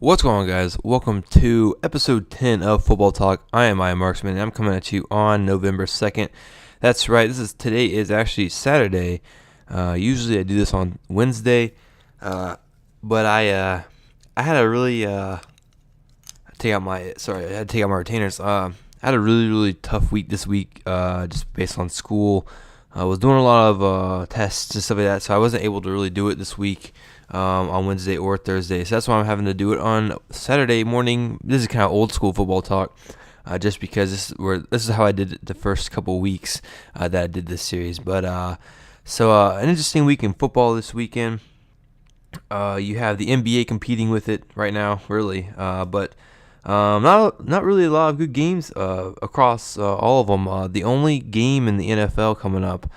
What's going on, guys? Welcome to episode 10 of Football Talk. I am Marksman, and I'm coming at you on November 2nd. That's right, today is actually Saturday. Usually I do this on Wednesday, but I had a really I had to take out my retainers. I had a really tough week this week, just based on school. I was doing a lot of tests and stuff like that, so I wasn't able to really do it this week on Wednesday or Thursday. So that's why I'm having to do it on Saturday morning. This is kind of old school football talk, just because this is how I did it the first couple weeks that I did this series. But an interesting week in football this weekend. You have the NBA competing with it right now, really, but not really a lot of good games across all of them. The only game in the NFL coming up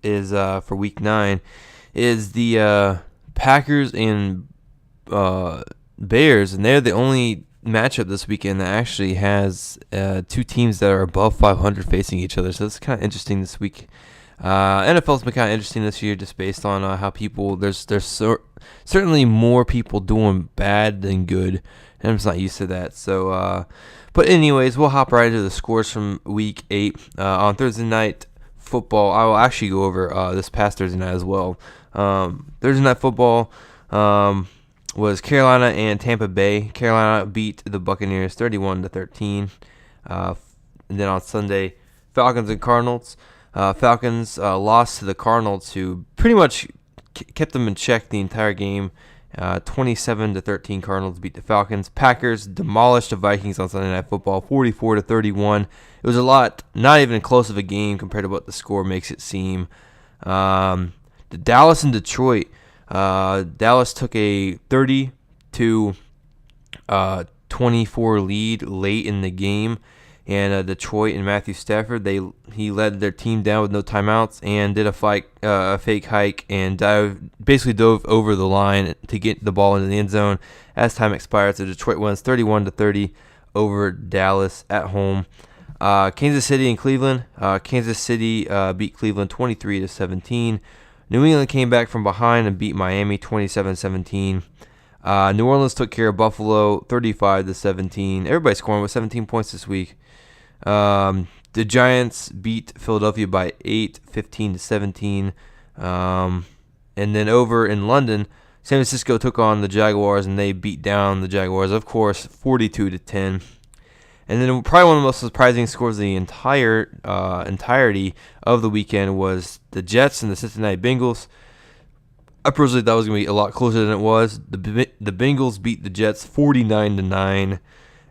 is for Week 9 is the Packers and Bears, and they're the only matchup this weekend that actually has two teams that are above 500 facing each other. So it's kind of interesting this week. NFL's been kind of interesting this year, just based on how people there's certainly more people doing bad than good, and I'm just not used to that. So, but anyways, we'll hop right into the scores from Week 8 on Thursday night football. I will actually go over this past Thursday night as well. Thursday night football was Carolina and Tampa Bay. Carolina beat the Buccaneers 31-13. And then on Sunday, Falcons and Cardinals. Falcons lost to the Cardinals, who pretty much kept them in check the entire game. 27-13 Cardinals beat the Falcons. Packers demolished the Vikings on Sunday Night Football 44-31. It was not even close of a game compared to what the score makes it seem. The Dallas and Detroit. Dallas took a 30-24 lead late in the game. And Detroit and Matthew Stafford, he led their team down with no timeouts and did a fake hike and basically dove over the line to get the ball into the end zone as time expired. So Detroit wins 31-30 over Dallas at home. Kansas City and Cleveland. Kansas City beat Cleveland 23-17. New England came back from behind and beat Miami 27-17. New Orleans took care of Buffalo 35-17. Everybody scoring with 17 points this week. The Giants beat Philadelphia by 8, 15-17. And then over in London, San Francisco took on the Jaguars, and they beat down the Jaguars, of course, 42-10. And then probably one of the most surprising scores of the entirety of the weekend was the Jets and the Cincinnati Bengals. I personally thought it was going to be a lot closer than it was. The Bengals beat the Jets 49-9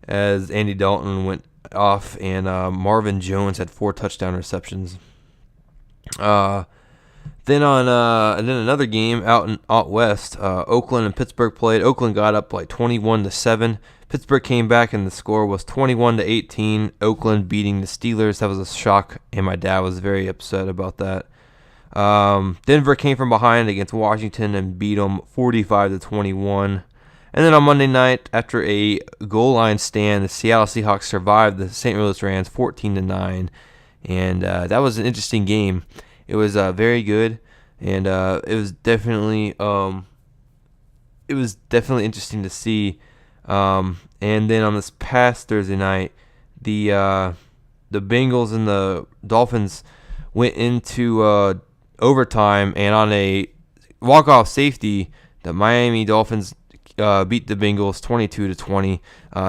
as Andy Dalton went off, and Marvin Jones had 4 touchdown receptions. Then another game out west, Oakland and Pittsburgh played. Oakland got up like 21-7. Pittsburgh came back, and the score was 21-18. Oakland beating the Steelers. That was a shock, and my dad was very upset about that. Denver came from behind against Washington and beat them 45-21. And then on Monday night, after a goal line stand, the Seattle Seahawks survived the St. Louis Rams 14-9, and that was an interesting game. It was very good, and it was definitely interesting to see. And then on this past Thursday night, the Bengals and the Dolphins went into overtime, and on a walk-off safety, the Miami Dolphins beat the Bengals 22-20.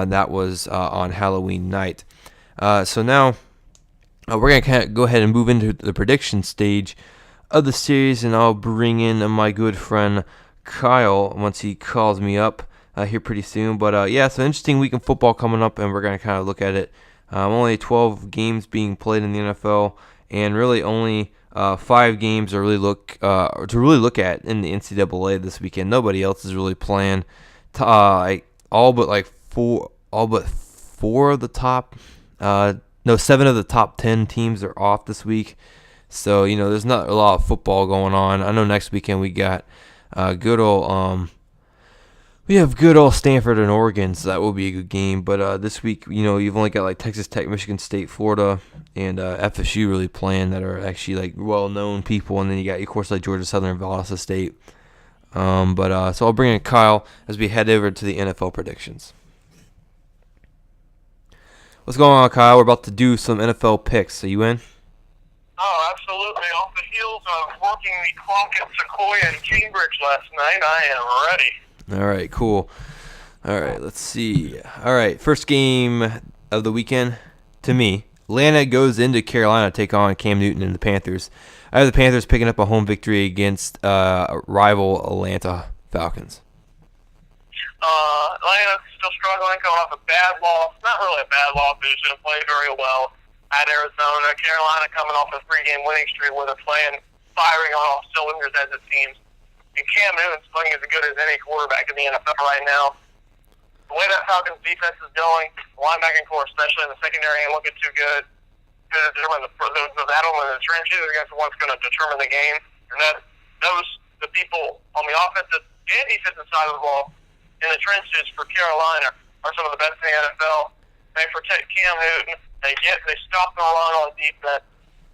That was on Halloween night. So now we're going to kind of go ahead and move into the prediction stage of the series, and I'll bring in my good friend Kyle once he calls me up here pretty soon. But so interesting week in football coming up, and we're going to kind of look at it. Only 12 games being played in the NFL, and really only 5 games to really look at in the NCAA this weekend. Nobody else is really playing. All but 4 of the top. 7 of the top 10 teams are off this week. So there's not a lot of football going on. I know next weekend we got good old Stanford and Oregon, so that will be a good game. But this week, you've only got like Texas Tech, Michigan State, Florida, and FSU really playing that are actually like well-known people. And then you got, of course, like Georgia Southern and Valdosta State. So I'll bring in Kyle as we head over to the NFL predictions. What's going on, Kyle? We're about to do some NFL picks. Are you in? Oh, absolutely. Off the heels of working the clock at Sequoia and Cambridge last night, I am ready. All right, cool. All right, let's see. All right, first game of the weekend, to me, Atlanta goes into Carolina to take on Cam Newton and the Panthers. I have the Panthers picking up a home victory against rival Atlanta Falcons. Atlanta's still struggling, coming off a bad loss. Not really a bad loss, they just didn't play very well at Arizona. Carolina coming off a 3-game winning streak where they're firing on all cylinders as it seems. And Cam Newton's playing as good as any quarterback in the NFL right now. The way that Falcons defense is going, the linebacking core, especially in the secondary, ain't looking too good. Going to determine the battle in the trenches against what's going to determine the game. And the people on the offensive and defensive side of the ball in the trenches for Carolina are some of the best in the NFL. They protect Cam Newton. They stop the run on defense.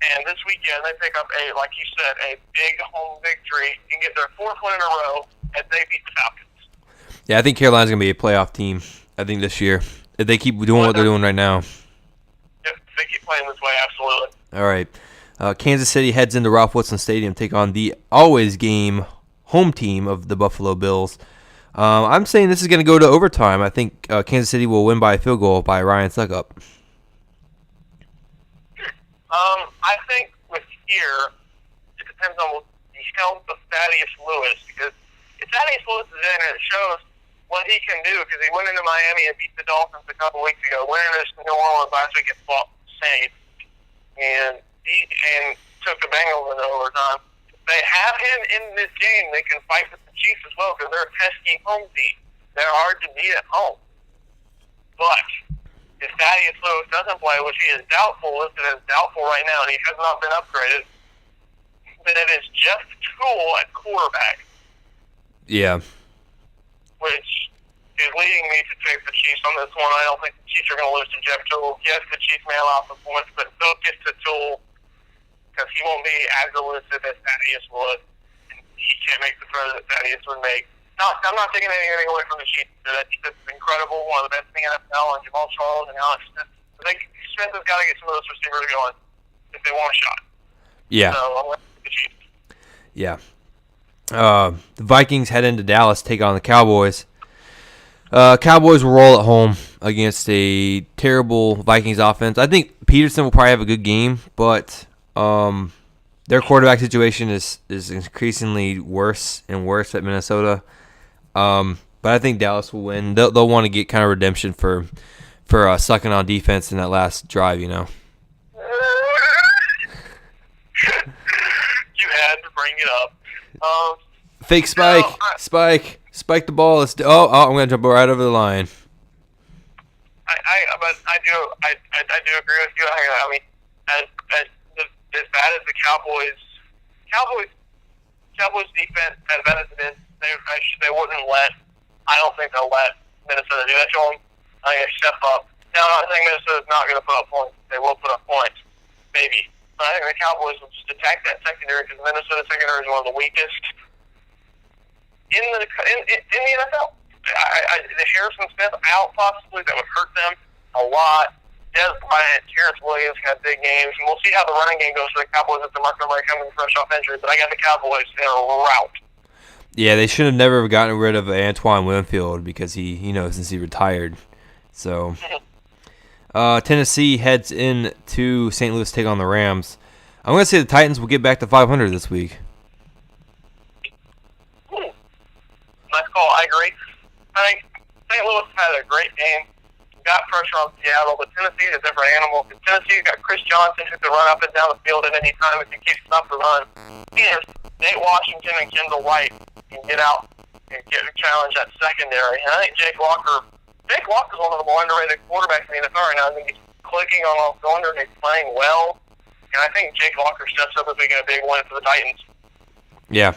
And this weekend, they pick up like you said, a big home victory and get their 4th win in a row as they beat the Falcons. Yeah, I think Carolina's going to be a playoff team, I think, this year. If they keep doing what they're doing right now. If they keep playing this way, absolutely. All right. Kansas City heads into Ralph Wilson Stadium to take on the always game home team of the Buffalo Bills. I'm saying this is going to go to overtime. I think Kansas City will win by a field goal by Ryan Suckup. I think with here, it depends on the health of Thaddeus Lewis, because if Thaddeus Lewis is in, it shows what he can do, because he went into Miami and beat the Dolphins a couple weeks ago, went into New Orleans last week and fought safe, and took the Bengals into overtime. They have him in this game. They can fight with the Chiefs as well, because they're a pesky home team. They're hard to beat at home. But if Thaddeus Lewis doesn't play, which he is listed as doubtful right now, and he has not been upgraded, then it is Jeff Toole at quarterback. Yeah. Which is leading me to pick the Chiefs on this one. I don't think the Chiefs are going to lose to Jeff Toole. Yes, the Chiefs may allow some points, but don't get to Toole because he won't be as elusive as Thaddeus would. And he can't make the throw that Thaddeus would make. No, I'm not taking anything away from the Chiefs. That defense is incredible, one of the best in the NFL, and Jamal Charles and Alex Smith. Smith has got to get some of those receivers going if they want a shot. Yeah. So I'm going to the Chiefs. Yeah. The Vikings head into Dallas, take on the Cowboys. Cowboys will roll at home against a terrible Vikings offense. I think Peterson will probably have a good game, but their quarterback situation is increasingly worse and worse at Minnesota. But I think Dallas will win. They'll want to get kind of redemption for sucking on defense in that last drive, you know. You had to bring it up. Fake spike, spike the ball. I'm gonna jump right over the line. I do agree with you. I mean, as bad as the Cowboys defense, as bad as it is, they wouldn't let. I don't think they'll let Minnesota do that to them. I think they step up. Now, I'm not saying Minnesota's not going to put up points. They will put up points, maybe. But I think the Cowboys will just attack that secondary because Minnesota secondary is one of the weakest in the NFL. The Harrison Smith out possibly, that would hurt them a lot. Des Bryant, Terrence Williams got big games, and we'll see how the running game goes for the Cowboys if the Montgomery coming fresh off injury. But I got the Cowboys in a rout. Yeah, they should have never gotten rid of Antoine Winfield because since he retired. So, Tennessee heads into St. Louis to take on the Rams. I'm going to say the Titans will get back to 500 this week. Nice call. I agree. I think St. Louis had a great game. Got pressure on Seattle, but Tennessee is a different animal. Tennessee's got Chris Johnson who can run up and down the field at any time if he keeps up the run. And Nate Washington and Kendall White can get out and challenge that secondary. And I think Jake Walker's one of the more underrated quarterbacks in the NFL right now. I think he's clicking on all cylinders. He's playing well. And I think Jake Walker steps up as making a big win for the Titans. Yeah.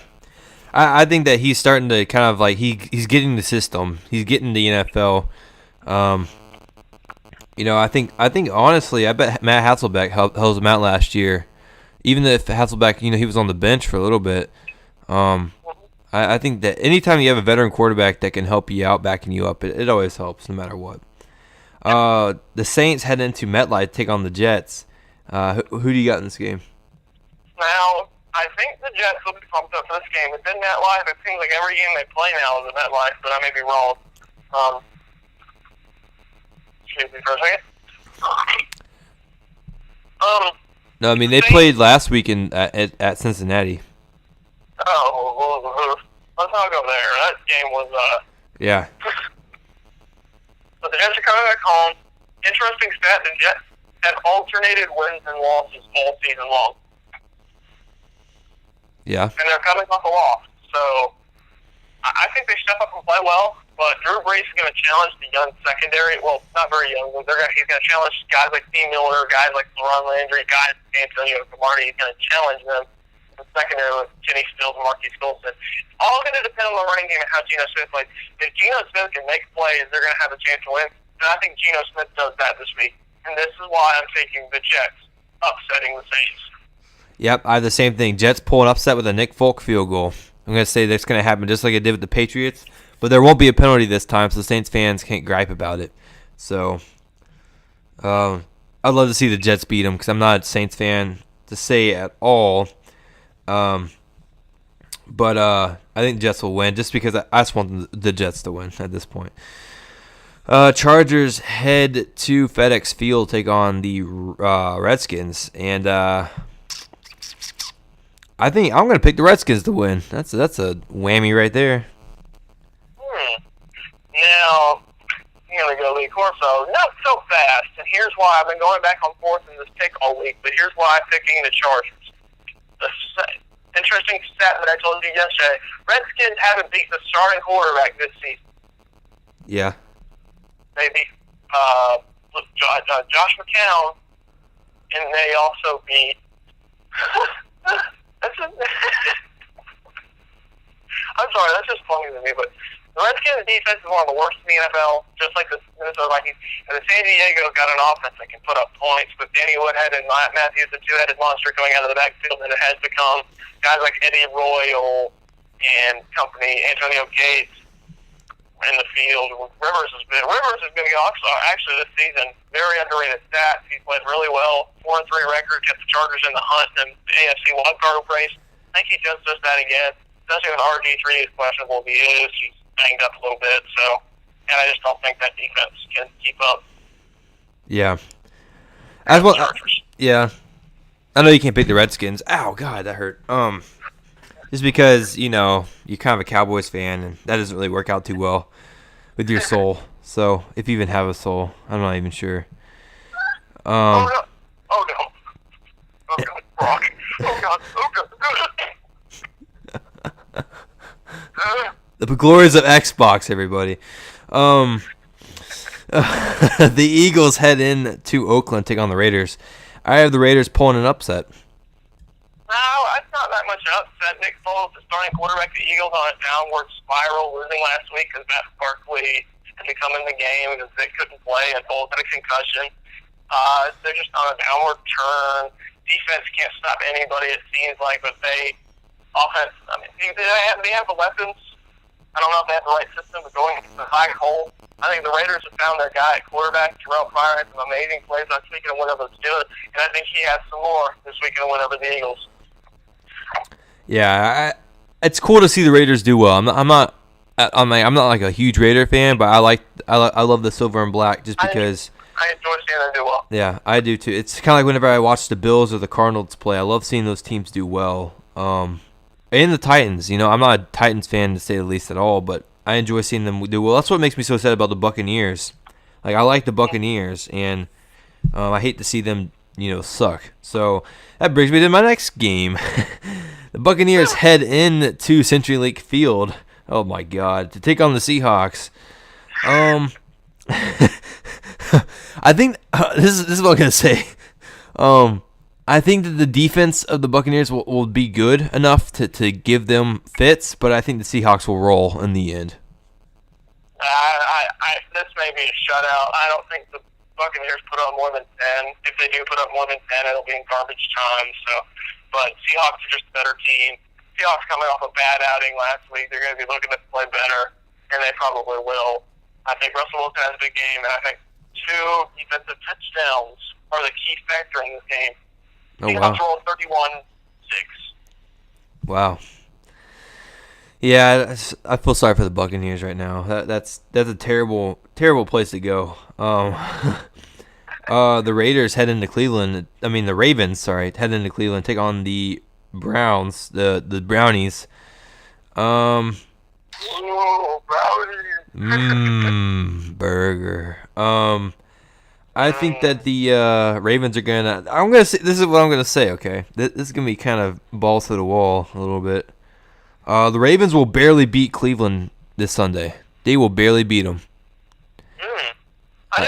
I think that he's starting to kind of like he's getting the system. He's getting the NFL. I think honestly, I bet Matt Hasselbeck helped him out last year. Even if Hasselbeck, he was on the bench for a little bit. I I think that anytime you have a veteran quarterback that can help you out, backing you up, it always helps no matter what. The Saints head into MetLife to take on the Jets. Who do you got in this game? Now, I think the Jets will be pumped up for this game. It's in MetLife. It seems like every game they play now is at MetLife, but I may be wrong. Excuse me for a second. No, I mean they played last week at Cincinnati. Oh, let's not go there. That game was Yeah. But the Jets are coming back home. Interesting stat: the Jets had alternated wins and losses all season long. Yeah. And they're coming off a loss. So I think they step up and play well, but Drew Brees is going to challenge the young secondary. Well, not very young. He's going to challenge guys like Steve Miller, guys like LeRon Landry, guys like Antonio Cromartie. He's going to challenge them in the secondary with Kenny Stills and Marquise Colston. All going to depend on the running game and how Geno Smith plays. If Geno Smith can make plays, they're going to have a chance to win. And I think Geno Smith does that this week. And this is why I'm taking the Jets upsetting the Saints. Yep, I have the same thing. Jets pull an upset with a Nick Folk field goal. I'm going to say that's going to happen just like it did with the Patriots. But there won't be a penalty this time, so the Saints fans can't gripe about it. So, I'd love to see the Jets beat them because I'm not a Saints fan to say at all. But I think the Jets will win just because I just want the Jets to win at this point. Chargers head to FedEx Field, take on the Redskins, and I think I'm going to pick the Redskins to win. That's a whammy right there. Now, I'm going to go Lee Corso. Not so fast, and here's why. I've been going back and forth in this pick all week, but here's why I'm picking the Chargers. Interesting stat that I told you yesterday. Redskins haven't beat the starting quarterback this season. Yeah. They beat Josh McCown, and they also beat... I'm sorry, that's just funny to me, but the Redskins' defense is one of the worst in the NFL, just like the Minnesota Vikings. And the San Diego got an offense that can put up points with Danny Woodhead and Matt Matthews, the two-headed monster coming out of the backfield, and it has become guys like Eddie Royal and company, Antonio Gates in the field. Rivers has been actually this season very underrated stats. He's played really well, 4-3 record, kept the Chargers in the hunt in the AFC wildcard race. I think he just does that again. Especially when RG3 is questionable. He is. He's banged up a little bit. So, and I just don't think that defense can keep up. Yeah. As well. Yeah. I know you can't pick the Redskins. Ow, God, that hurt. Just because you're kind of a Cowboys fan, and that doesn't really work out too well with your soul. So, if you even have a soul, I'm not even sure. Oh no! Oh God! Brock! Oh God! The glories of Xbox, everybody. The Eagles head in to Oakland, take on the Raiders. I have the Raiders pulling an upset. No, it's not that much an upset. Nick Foles, the starting quarterback, the Eagles on a downward spiral, losing last week because Matt Barkley had to come in the game because they couldn't play and Foles had a concussion. They're just on a downward turn. Defense can't stop anybody, it seems like, but offense, I mean, they have the weapons. I don't know if they have the right system, but going into the high hole, I think the Raiders have found their guy at quarterback. Terrell Pryor had some amazing plays last week and win over the Steelers, and I think he has some more this week and win over the Eagles. Yeah, it's cool to see the Raiders do well. I'm not like a huge Raider fan, but I love the silver and black just because I enjoy seeing them do well. Yeah, I do too. It's kind of like whenever I watch the Bills or the Cardinals play, I love seeing those teams do well. And the Titans, I'm not a Titans fan to say the least at all, but I enjoy seeing them do well. That's what makes me so sad about the Buccaneers. Like, I like the Buccaneers, and I hate to see them, suck. So that brings me to my next game. The Buccaneers head in to CenturyLink Field. Oh my God, to take on the Seahawks. I think this is what I'm gonna say. I think that the defense of the Buccaneers will be good enough to give them fits, but I think the Seahawks will roll in the end. This may be a shutout. I don't think the Buccaneers put up more than 10. If they do put up more than 10, it'll be in garbage time. So, but Seahawks are just a better team. Seahawks coming off a bad outing last week. They're going to be looking to play better, and they probably will. I think Russell Wilson has a big game, and I think 2 defensive touchdowns are the key factor in this game. Seahawks roll 31-6. Wow. Yeah, I feel sorry for the Buccaneers right now. That's a terrible place to go. The Raiders head into Cleveland. I mean, the Ravens, sorry, head into Cleveland, take on the Browns, the Brownies. Ooh, Brownies. Burger. I think that the Ravens are gonna. I'm gonna say this is what I'm gonna say. Okay, this is gonna be kind of balls to the wall a little bit. The Ravens will barely beat Cleveland this Sunday. They will barely beat them. I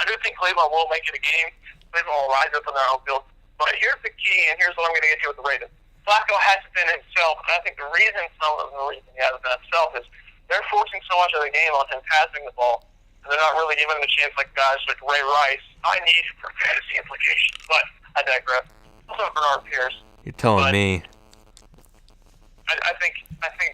do think Cleveland will make it a game. Cleveland will rise up on their own field. But here's the key, and here's what I'm going to get to with the Ravens. Flacco has been himself, and I think the reason he hasn't been himself is they're forcing so much of the game on him passing the ball, and they're not really giving him a chance like guys like Ray Rice. I need it for fantasy implications, but I digress. Also, Bernard Pierce. You're telling me. I think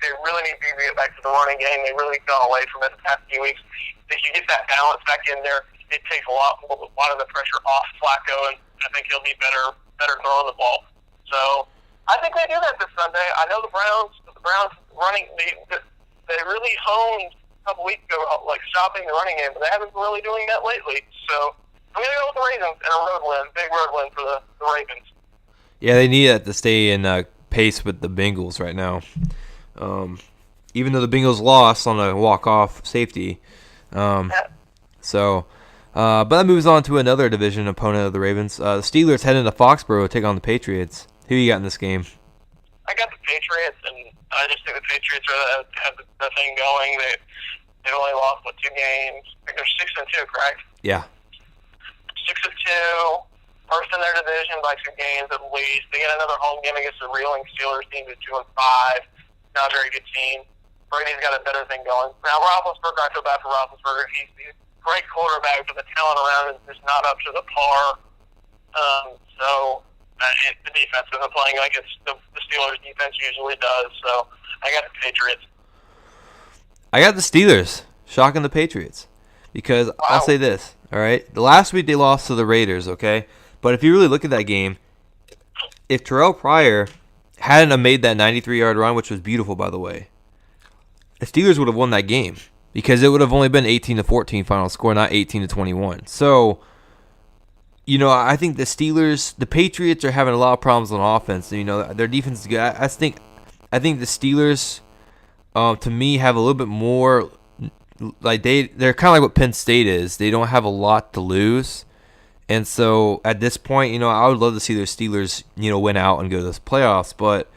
they really need to get back to the running game. They really gone away from it the past few weeks. If you get that balance back in there, it takes a lot of the pressure off Flacco, and I think he'll be better throwing the ball. So I think they do that this Sunday. I know the Browns running, they really honed a couple weeks ago, like stopping the running game, but they haven't been really doing that lately. So I'm going to go with the Ravens and a road win, big road win for the Ravens. Yeah, they need that to stay in pace with the Bengals right now. Even though the Bengals lost on a walk-off safety. But that moves on to another division opponent of the Ravens. The Steelers head into Foxborough to take on the Patriots. Who you got in this game? I got the Patriots, and I just think the Patriots have the thing going. They've only lost, 2 games? I think they're 6-2, correct? Yeah. 6-2. First in their division by 2 games at least. They get another home game against the reeling Steelers team at 2-5. Not a very good team. Brady's got a better thing going. Now, Roethlisberger, I feel bad for Roethlisberger. He's a great quarterback, but the talent around him is not up to the par. The defense isn't playing like the Steelers' defense usually does. So I got the Patriots. I got the Steelers. Shocking the Patriots. Because I'll say this, all right? The last week they lost to the Raiders, okay? But if you really look at that game, if Terrell Pryor hadn't have made that 93-yard run, which was beautiful, by the way, the Steelers would have won that game because it would have only been 18-14 final score, not 18-21. So, I think the Patriots are having a lot of problems on offense. Their defense is good. I think the Steelers, to me, have a little bit more. Like they're kind of like what Penn State is. They don't have a lot to lose. And so at this point, I would love to see their Steelers, win out and go to the playoffs. But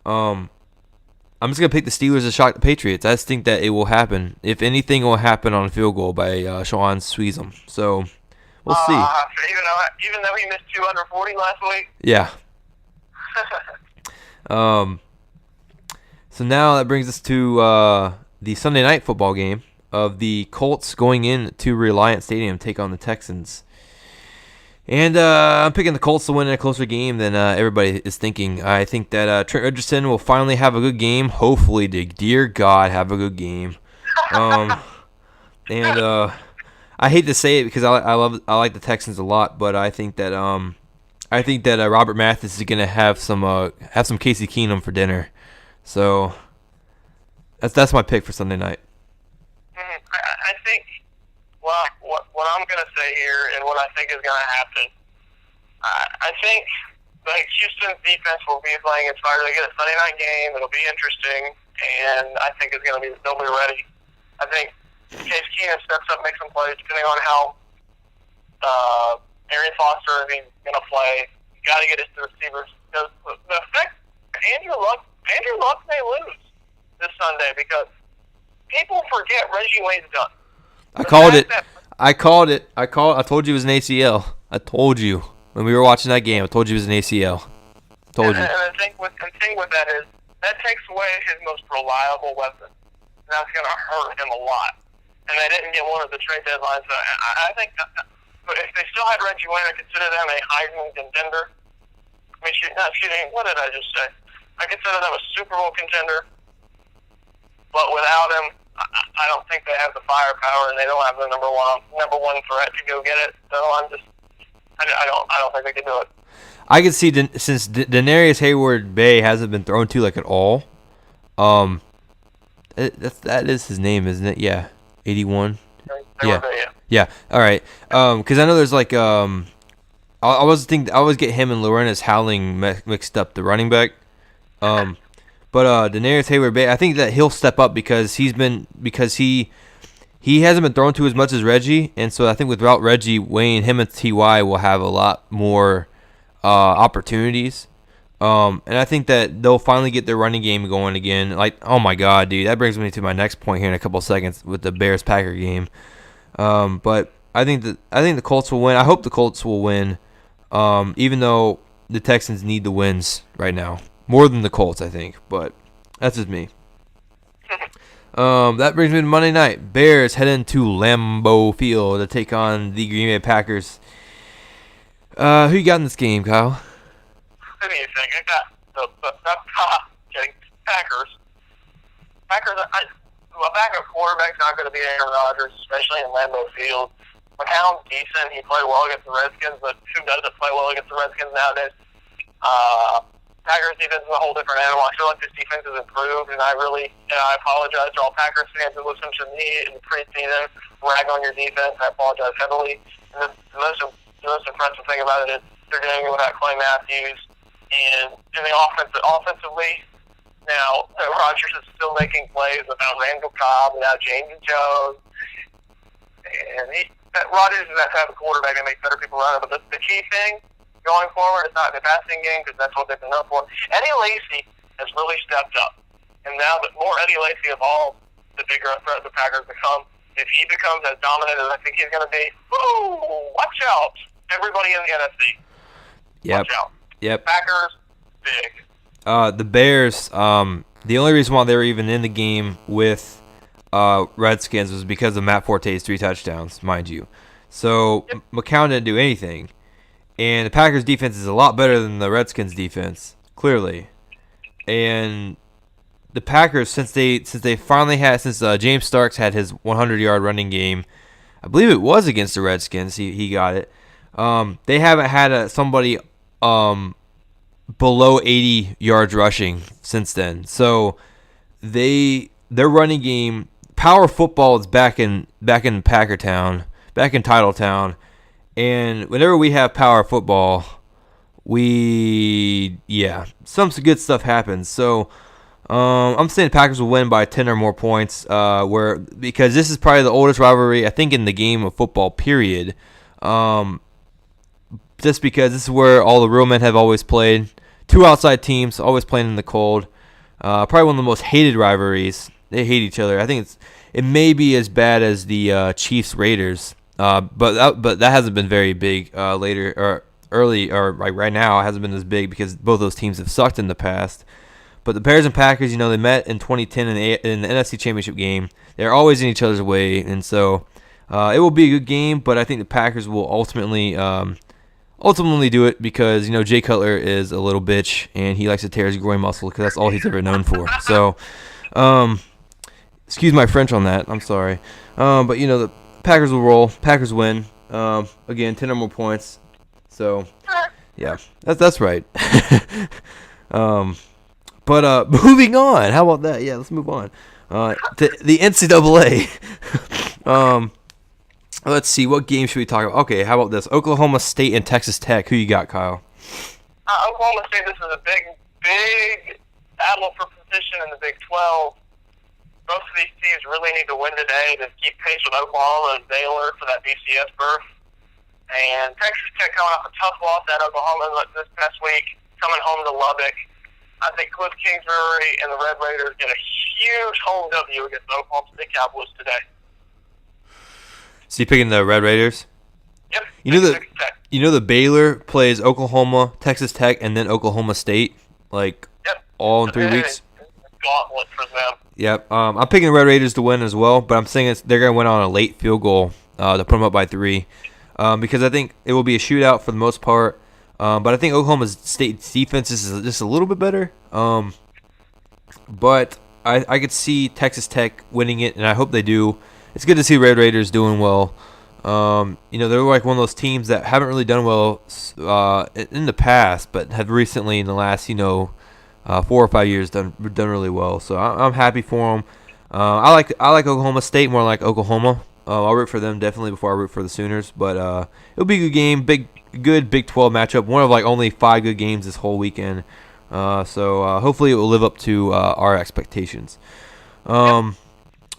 I'm just going to pick the Steelers to shock the Patriots. I just think that it will happen. If anything, it will happen on a field goal by Sean Sweezum. So we'll see. Even though he missed 240 last week? Yeah. So now that brings us to the Sunday night football game of the Colts going in to Reliant Stadium to take on the Texans. And I'm picking the Colts to win in a closer game than everybody is thinking. I think that Trent Richardson will finally have a good game. Hopefully, dear God, have a good game. I hate to say it because I like the Texans a lot, but I think that Robert Mathis is gonna have some Casey Keenum for dinner. So that's my pick for Sunday night. I think. Well, what I'm going to say here and what I think is going to happen, I think Houston's defense will be playing inspired. They get a Sunday night game. It'll be interesting, and I think they'll be ready. I think Case Keenum steps up, makes some plays, depending on how Arian Foster is going to play. You got to get it to the receivers because the effect Andrew Luck may lose this Sunday because people forget Reggie Wayne's done. I called it. I told you it was an ACL. I told you when we were watching that game. I told you it was an ACL. Told you. And the thing with that is that takes away his most reliable weapon. And that's going to hurt him a lot. And they didn't get one at the trade deadline. So I think if they still had Reggie Wayne, I consider them a Heisman contender. I mean, what did I just say? I consider them a Super Bowl contender, but without him, I don't think they have the firepower, and they don't have the number one threat to go get it. So I don't think they can do it. I can see since Denarius Hayward-Bay hasn't been thrown to like at all. That is his name, isn't it? Yeah, 81. Yeah. All right. Because I know there's like I always get him and Lorenz Howling mixed up, the running back. But Denarius Hayward-Bay, I think that he'll step up because he hasn't been thrown to as much as Reggie, and so I think without Reggie, Wayne, him and Ty will have a lot more opportunities. And I think that they'll finally get their running game going again. Like, oh my God, dude, that brings me to my next point here in a couple seconds with the Bears-Packer game. But I think the Colts will win. I hope the Colts will win, even though the Texans need the wins right now more than the Colts, I think. But that's just me. That brings me to Monday night. Bears head into Lambeau Field to take on the Green Bay Packers. Who you got in this game, Kyle? Who do you think? I got the Packers. A backup quarterback's not going to be Aaron Rodgers, especially in Lambeau Field. McCown's decent. He played well against the Redskins, but who doesn't play well against the Redskins nowadays? Packers defense is a whole different animal. I feel like this defense has improved, and I apologize to all Packers fans who listen to me in the preseason rag on your defense. I apologize heavily. And the most impressive thing about it is they're doing it without Clay Matthews. And in the offensively, now Rodgers is still making plays without Randall Cobb, without James Jones. And Rodgers is that type of quarterback that makes better people run it. But the key thing going forward is not the passing game, because that's what they've been known for. Eddie Lacy has really stepped up. And now that more Eddie Lacy evolves, the bigger a threat the Packers become. If he becomes as dominant as I think he's going to be, watch out. Everybody in the NFC. Yep. Watch out. Yep. Packers, big. The Bears, the only reason why they were even in the game with Redskins was because of Matt Forte's 3 touchdowns, mind you. So McCown didn't do anything. And the Packers' defense is a lot better than the Redskins' defense, clearly. And the Packers, since James Starks had his 100-yard running game, I believe it was against the Redskins, he got it. They haven't had somebody below 80 yards rushing since then. So their running game, power football is back in Packertown, back in Titletown. And whenever we have power football, some good stuff happens. So I'm saying the Packers will win by 10 or more points, because this is probably the oldest rivalry, I think, in the game of football, period. Just because this is where all the real men have always played. 2 outside teams, always playing in the cold. Probably one of the most hated rivalries. They hate each other. I think it may be as bad as the Chiefs-Raiders. But that hasn't been very big later or early, or like right now. It hasn't been as big because both those teams have sucked in the past. But the Bears and Packers, they met in 2010 in the NFC Championship game. They're always in each other's way, and so it will be a good game. But I think the Packers will ultimately do it because Jay Cutler is a little bitch and he likes to tear his groin muscle because that's all he's ever known for. So, excuse my French on that. I'm sorry, but the Packers will roll. Packers win. Again, 10 or more points. So, yeah, that's right. But moving on. How about that? Yeah, let's move on. To the NCAA. Let's see. What game should we talk about? Okay, how about this? Oklahoma State and Texas Tech. Who you got, Kyle? Oklahoma State, this is a big battle for position in the Big 12. Both of these teams really need to win today to keep pace with Oklahoma and Baylor for that BCS berth. And Texas Tech coming off a tough loss at Oklahoma this past week, coming home to Lubbock. I think Cliff Kingsbury and the Red Raiders get a huge home W against the Oklahoma State Cowboys today. So you picking the Red Raiders? Yep. The Baylor plays Oklahoma, Texas Tech, and then Oklahoma State, all in 3 weeks. Gauntlet for them. Yep. I'm picking the Red Raiders to win as well, but I'm saying they're going to win on a late field goal to put them up by 3, because I think it will be a shootout for the most part. But I think Oklahoma State's defense is just a little bit better. But I could see Texas Tech winning it, and I hope they do. It's good to see Red Raiders doing well. They're like one of those teams that haven't really done well in the past, but have recently in the last 4 or 5 years done really well. So I'm happy for them. I like Oklahoma State more like Oklahoma. I'll root for them definitely before I root for the Sooners. But it'll be a good game, good Big 12 matchup. One of like only 5 good games this whole weekend. So hopefully it will live up to our expectations.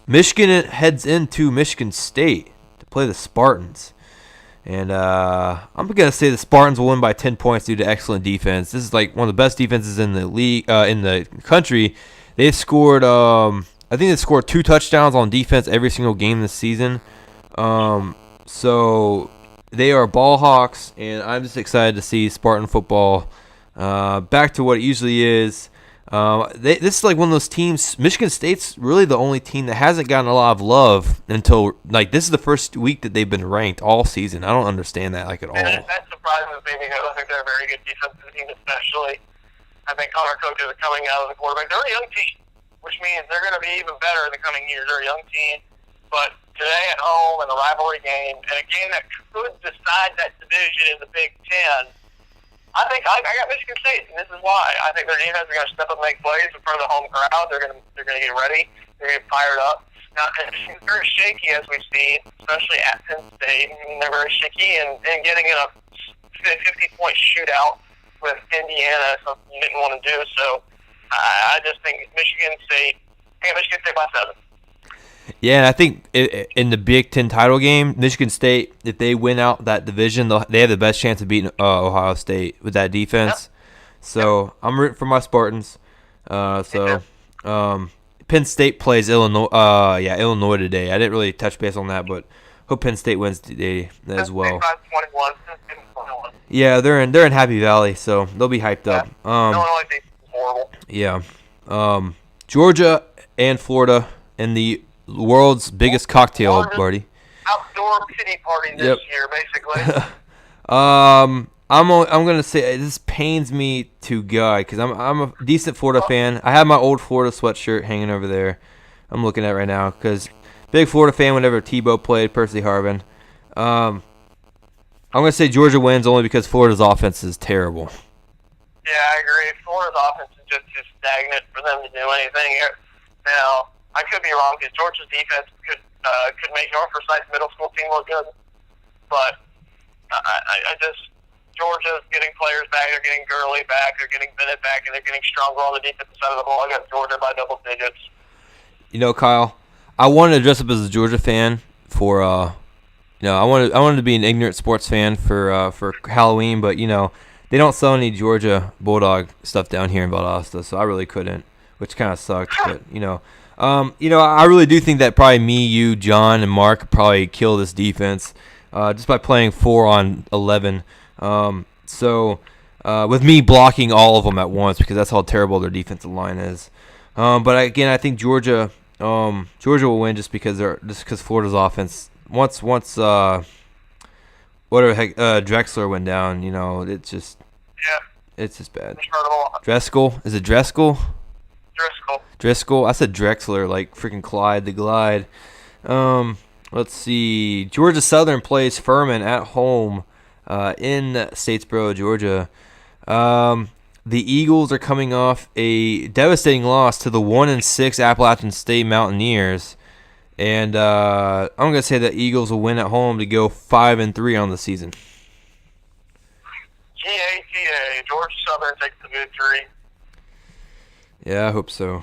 Michigan heads into Michigan State to play the Spartans. And I'm going to say the Spartans will win by 10 points due to excellent defense. This is like one of the best defenses in the league, in the country. They've scored, I think they scored 2 touchdowns on defense every single game this season. So they are ball hawks, and I'm just excited to see Spartan football back to what it usually is. This is like one of those teams. Michigan State's really the only team that hasn't gotten a lot of love until like this is the first week that they've been ranked all season. I don't understand that like at all. And that surprises me because I think they're a very good defensive team, especially. I think Connor coaches are coming out of the quarterback. They're a young team, which means they're going to be even better in the coming years. They're a young team, but today at home in a rivalry game and a game that could decide that division in the Big 10. I think I got Michigan State, and this is why. I think their defense is going to step up and make plays in front of the home crowd. They're going to get ready. They're going to get fired up. Now, it's very shaky, as we've seen, especially at Penn State. They're very shaky, and getting in a 50-point shootout with Indiana is something you didn't want to do. So I just think Michigan State by 7. Yeah, and I think in the Big 10 title game, Michigan State, if they win out that division, they have the best chance of beating Ohio State with that defense. Yep. So I'm rooting for my Spartans. Penn State plays Illinois today. I didn't really touch base on that, but hope Penn State wins today as well. 21. Yeah, they're in Happy Valley, so they'll be hyped up. Illinois is horrible. Yeah. Georgia and Florida in the world's biggest cocktail party. Outdoor pity party this year, basically. I'm gonna say this pains me to God because I'm a decent Florida fan. I have my old Florida sweatshirt hanging over there. I'm looking at it right now because big Florida fan whenever Tebow played, Percy Harvin. I'm gonna say Georgia wins only because Florida's offense is terrible. Yeah, I agree. Florida's offense is just too stagnant for them to do anything here. Now, I could be wrong because Georgia's defense could make your precise middle school team look good, but I just Georgia's getting players back. They're getting Gurley back. They're getting Bennett back, and they're getting stronger on the defensive side of the ball. I got Georgia by double digits. Kyle, I wanted to dress up as a Georgia fan for I wanted to be an ignorant sports fan for Halloween, but they don't sell any Georgia Bulldog stuff down here in Valdosta, so I really couldn't, which kind of sucked. But I really do think that probably me, you, John, and Mark could probably kill this defense just by playing 4 on 11. With me blocking all of them at once because that's how terrible their defensive line is. But again, I think Georgia will win just because Florida's offense once Drexler went down, it's just bad. Driscoll, is it Driscoll? Driscoll. I said Drexler, like freaking Clyde the Glide. Let's see. Georgia Southern plays Furman at home in Statesboro, Georgia. The Eagles are coming off a devastating loss to the 1-6 Appalachian State Mountaineers. And I'm going to say the Eagles will win at home to go 5-3 on the season. GATA, Georgia Southern takes the victory. Yeah, I hope so.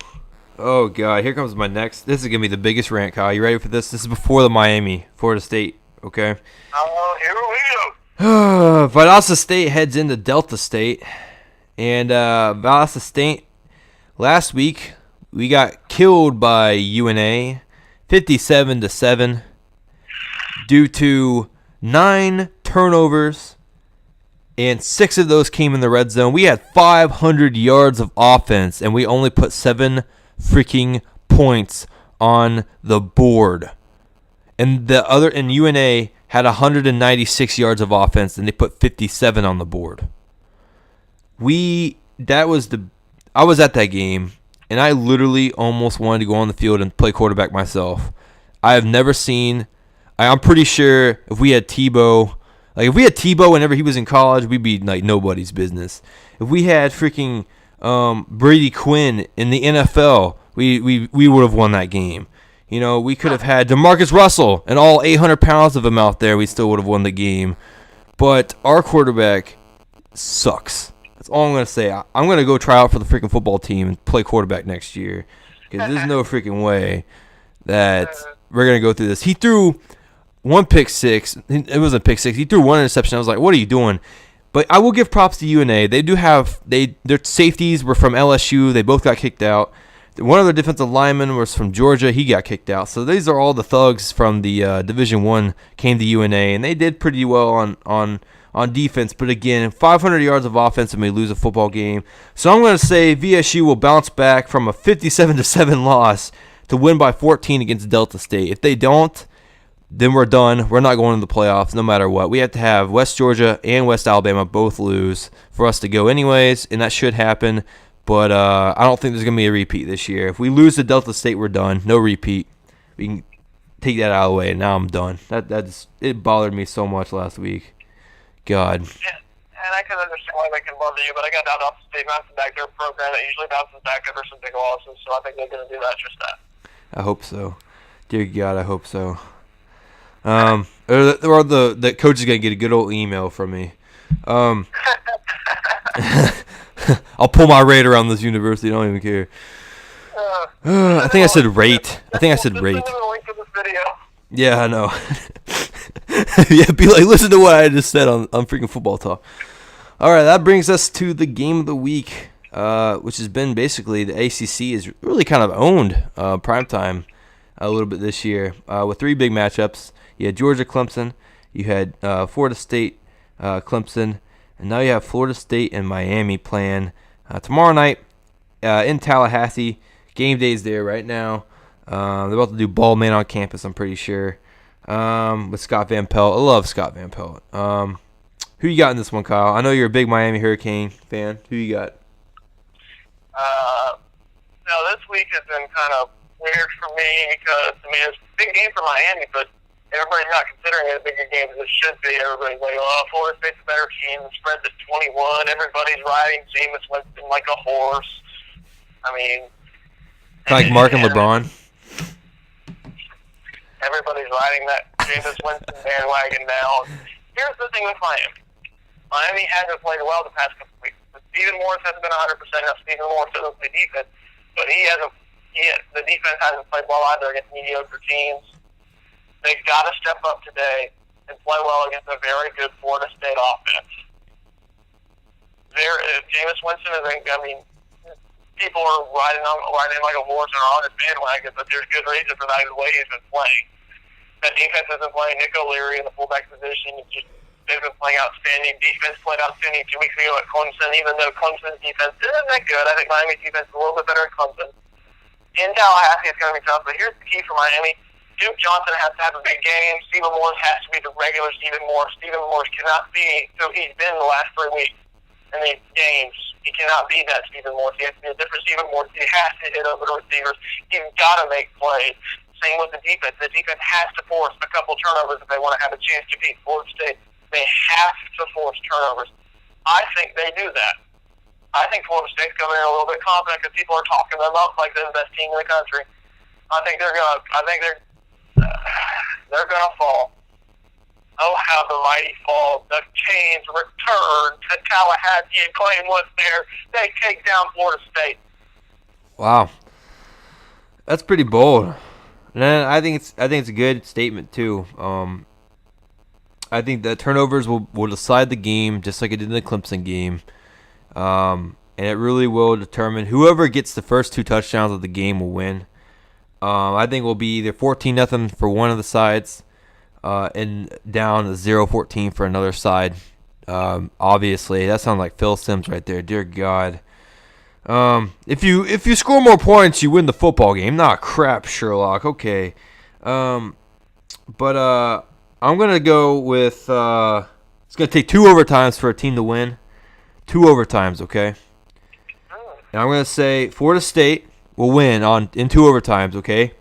Oh, God. Here comes my next. This is going to be the biggest rant, Kyle. You ready for this? This is before the Florida State, okay? Here we go. Valdosta State heads into Delta State. And Valdosta State, last week, we got killed by UNA 57-7 due to 9 turnovers, and 6 of those came in the red zone. We had 500 yards of offense, and we only put 7 freaking points on the board. And UNA had 196 yards of offense, and they put 57 on the board. I was at that game, and I literally almost wanted to go on the field and play quarterback myself. I have never seen. I'm pretty sure if we had Tebow, whenever he was in college, we'd be like nobody's business. If we had freaking Brady Quinn in the NFL, we would have won that game. You know, we could have had DeMarcus Russell and all 800 pounds of him out there. We still would have won the game. But our quarterback sucks. That's all I'm going to say. I'm going to go try out for the freaking football team and play quarterback next year. Because there's no freaking way that we're going to go through this. He threw one pick six. It wasn't a pick six. He threw one interception. I was like, what are you doing? But I will give props to UNA. They do have their safeties were from LSU. They both got kicked out. One of their defensive linemen was from Georgia. He got kicked out. So these are all the thugs from the Division I came to UNA, and they did pretty well on defense. But again, 500 yards of offense and we lose a football game. So I'm going to say VSU will bounce back from a 57-7 loss to win by 14 against Delta State. If they don't, then we're done. We're not going to the playoffs no matter what. We have to have West Georgia and West Alabama both lose for us to go anyways, and that should happen. But I don't think there's going to be a repeat this year. If we lose to Delta State, we're done. No repeat. We can take that out of the way. Now I'm done. It bothered me so much last week. God. Yeah, and I can understand why they can bother you, but I got Delta State bouncing back their program that usually bounces back after some big losses, so I think they're going to do that just that. I hope so. Dear God, I hope so. Or the coach is going to get a good old email from me. I'll pull my rate around this university. I don't even care. I think I said rate. Send them the link to this video. Yeah, I know. Yeah, be like, listen to what I just said on freaking Football Talk. All right, that brings us to the game of the week, which has been basically the ACC has really kind of owned primetime a little bit this year with three big matchups. You had Georgia Clemson, you had Florida State Clemson, and now you have Florida State and Miami playing tomorrow night in Tallahassee. Game day's there right now. They're about to do Ball Man on campus, I'm pretty sure, with Scott Van Pelt. I love Scott Van Pelt. Who you got in this one, Kyle? I know you're a big Miami Hurricane fan. Who you got? Now, this week has been kind of weird for me because, it's a big game for Miami, but everybody's not considering it a bigger game as it should be. Everybody's like, Florida State's a better team. The spread's at 21. Everybody's riding Jameis Winston like a horse. Like Mark and LeBron? Everybody's riding that Jameis Winston bandwagon now. Here's the thing with Miami. Miami hasn't played well the past couple weeks. Stephen Morris hasn't been 100%. Now, Stephen Morris doesn't play defense, but the defense hasn't played well either against mediocre teams. They've got to step up today and play well against a very good Florida State offense. Jameis Winston people are riding like a horse and are on his bandwagon, but there's good reason for that, the way he's been playing. That defense isn't playing. Nick O'Leary in the fullback position. They've been playing outstanding. Defense played outstanding 2 weeks ago at Clemson, even though Clemson's defense isn't that good. I think Miami's defense is a little bit better at Clemson. In Tallahassee, it's going to be tough, but here's the key for Miami. Duke Johnson has to have a big game. Stephen Morris has to be the regular Stephen Morris. Stephen Morris cannot be who he's been the last 3 weeks in these games. He cannot be that Stephen Morris. He has to be a different Stephen Morris. He has to hit over the receivers. He's got to make plays. Same with the defense. The defense has to force a couple turnovers if they want to have a chance to beat Florida State. They have to force turnovers. I think they do that. I think Florida State's coming in a little bit confident because people are talking them up like they're the best team in the country. I think they're gonna fall. Oh, how the mighty fall. The Canes return to Tallahassee and claim what's there. They take down Florida State. Wow. That's pretty bold. And I think it's a good statement too. I think the turnovers will decide the game just like it did in the Clemson game. And it really will determine whoever gets the first 2 touchdowns of the game will win. I think it will be either 14-0 for one of the sides and down 0-14 for another side. Obviously, that sounds like Phil Simms right there. Dear God. If you score more points, you win the football game. Nah, crap, Sherlock. Okay. But I'm going to go with it's going to take 2 overtimes for a team to win. 2 overtimes, okay? And I'm going to say Florida State will win in 2 overtimes, okay?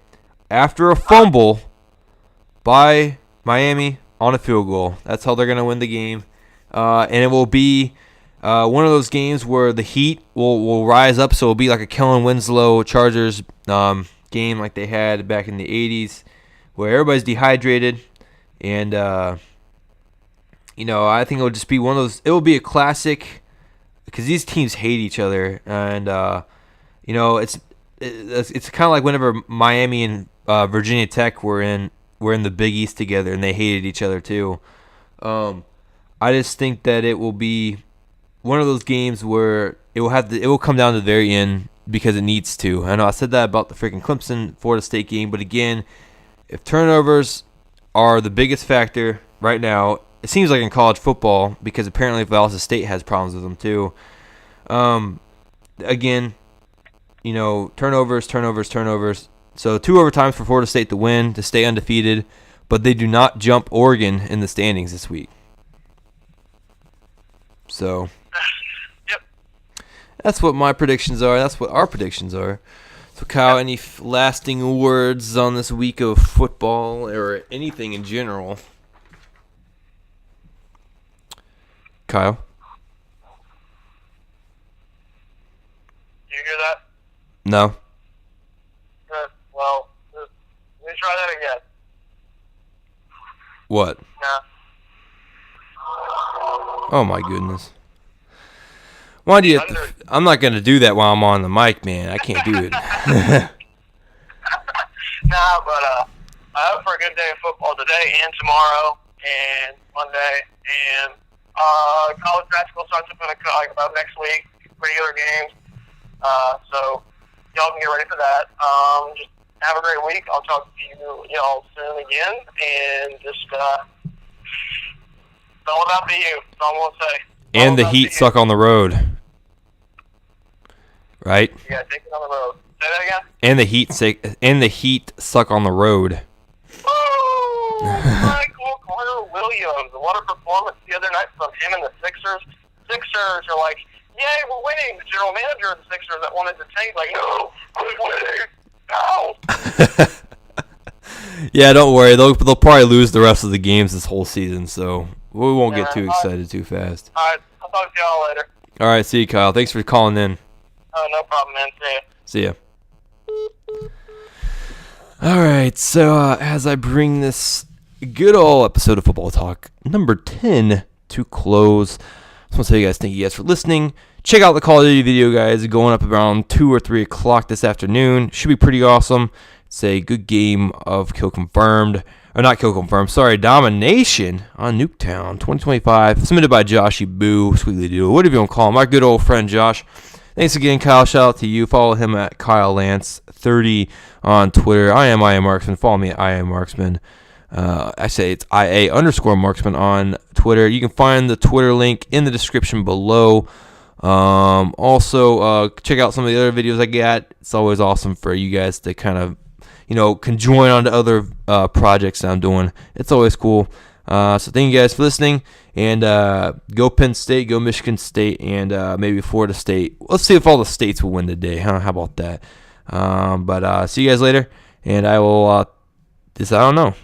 After a fumble by Miami on a field goal. That's how they're going to win the game. And it will be one of those games where the heat will rise up, so it'll be like a Kellen Winslow Chargers game like they had back in the 80s, where everybody's dehydrated. And, I think it will just be one of those. It will be a classic because these teams hate each other. And, it's kind of like whenever Miami and Virginia Tech were in the Big East together, and they hated each other too. I just think that it will be one of those games where it will come down to the very end because it needs to. I know I said that about the freaking Clemson Florida State game, but again, if turnovers are the biggest factor right now, it seems like in college football, because apparently Valdosta State has problems with them too. Again, turnovers. So 2 overtimes for Florida State to win, to stay undefeated, but they do not jump Oregon in the standings this week. So, yep. That's what my predictions are. That's what our predictions are. So, Kyle, any lasting words on this week of football or anything in general? Kyle? You hear that? No. Good. Well, let me try that again. What? Nah. Oh my goodness. Why do you? I'm not gonna do that while I'm on the mic, man. I can't do it. Nah, but I hope for a good day of football today and tomorrow and Monday, and college basketball starts up next week. Regular games. So y'all can get ready for that. Just have a great week. I'll talk to y'all soon again, and just it's all about the U. That's all I'm gonna say. And the Heat suck on the road, right? Yeah, take it on the road. Say that again. And the Heat suck on the road. Oh, Michael Carter Williams! What a performance the other night from him and the Sixers. Sixers are like, yay, we're winning. The general manager of the Sixers that wanted to tank, like, no, we're winning. No. Yeah, don't worry. They'll probably lose the rest of the games this whole season, so we won't get too excited too fast. All right, I'll talk to y'all later. All right, see you, Kyle. Thanks for calling in. No problem, man. See ya. See ya. All right, so as I bring this good old episode of Football Talk number 10 to close, I just want to say, thank you guys for listening. Check out the Call of Duty video, guys, going up around 2 or 3 o'clock this afternoon. Should be pretty awesome. It's a good game of Kill Confirmed. Or not Kill Confirmed, sorry, Domination on Nuketown 2025. Submitted by Joshy Boo, Sweetly Doo, whatever you want to call him. My good old friend Josh. Thanks again, Kyle. Shout out to you. Follow him at Kyle Lance30 on Twitter. I am Marksman. Follow me at I am Marksman. I say it's IA_Marksman on Twitter. You can find the Twitter link in the description below. Also, check out some of the other videos I got. It's always awesome for you guys to kind of, can join on to other projects that I'm doing. It's always cool. So thank you guys for listening. And go Penn State, go Michigan State, and maybe Florida State. Let's see if all the states will win today. Huh? How about that? But see you guys later. And I will, I don't know.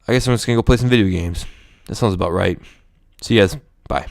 I guess I'm just going to go play some video games. That sounds about right. See you guys. Bye.